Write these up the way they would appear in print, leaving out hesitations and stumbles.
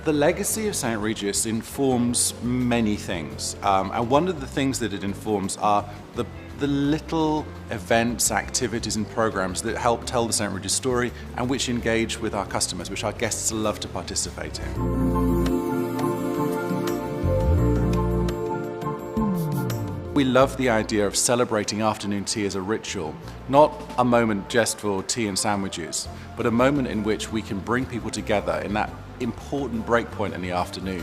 The legacy of St. Regis informs many things, and one of the things that it informs are the little events, activities and programs that help tell the St. Regis story and which engage with our customers, which our guests love to participate in. We love the idea of celebrating afternoon tea as a ritual, not a moment just for tea and sandwiches, but a moment in which we can bring people together in that important break point in the afternoon.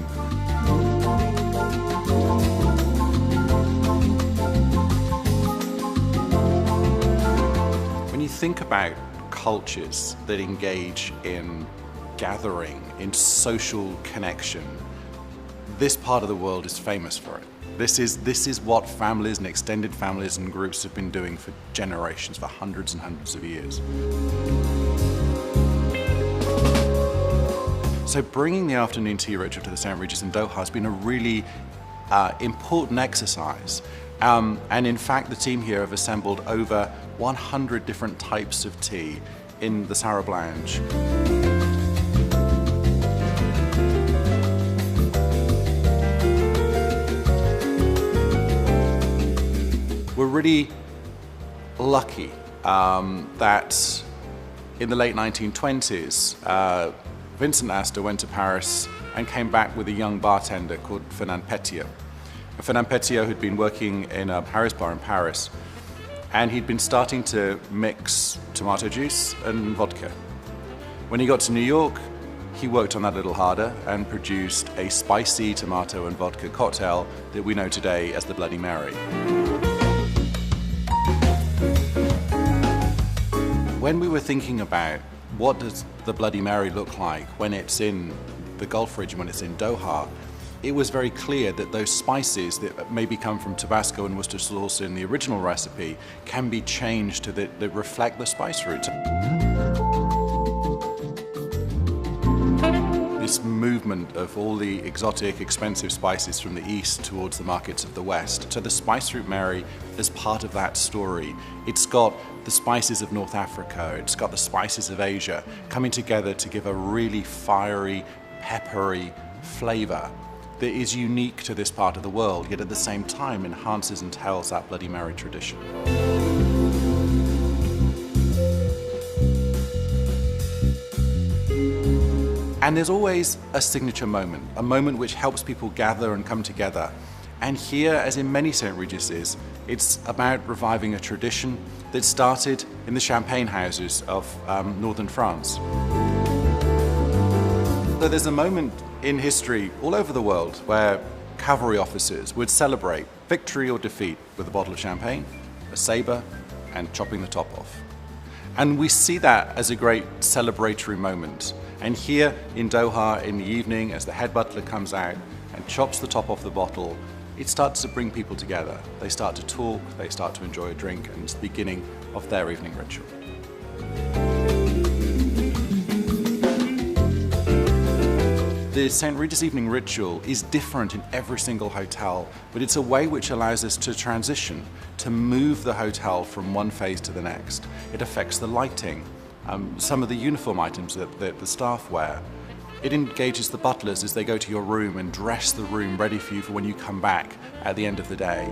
When you think about cultures that engage in gathering, in social connection, this part of the world is famous for it. This is what families and extended families and groups have been doing for generations, for hundreds and hundreds of years. So bringing the afternoon tea ritual to the St. Regis in Doha has been a really important exercise. And in fact, the team here have assembled over 100 different types of tea in the Sarab Lounge. We're really lucky that in the late 1920s, Vincent Astor went to Paris and came back with a young bartender called Fernand Petiot. Fernand Petiot had been working in a Paris bar in Paris, and he'd been starting to mix tomato juice and vodka. When he got to New York, he worked on that a little harder and produced a spicy tomato and vodka cocktail that we know today as the Bloody Mary. When we were thinking about what does the Bloody Mary look like when it's in the Gulf region, when it's in Doha, it was very clear that those spices that maybe come from Tabasco and Worcester sauce in the original recipe can be changed to that reflect the spice route. This movement of all the exotic, expensive spices from the east towards the markets of the west. So the Spice Route Mary is part of that story. It's got the spices of North Africa, it's got the spices of Asia coming together to give a really fiery, peppery flavor that is unique to this part of the world, yet at the same time enhances and tells that Bloody Mary tradition. And there's always a signature moment, a moment which helps people gather and come together. And here, as in many St. Regis's, it's about reviving a tradition that started in the champagne houses of northern France. So there's a moment in history all over the world where cavalry officers would celebrate victory or defeat with a bottle of champagne, a saber, and chopping the top off. And we see that as a great celebratory moment. And here in Doha in the evening, as the head butler comes out and chops the top off the bottle, it starts to bring people together. They start to talk, they start to enjoy a drink, and it's the beginning of their evening ritual. The St. Regis evening ritual is different in every single hotel, but it's a way which allows us to transition, to move the hotel from one phase to the next. It affects the lighting, some of the uniform items that the staff wear. It engages the butlers as they go to your room and dress the room ready for you for when you come back at the end of the day.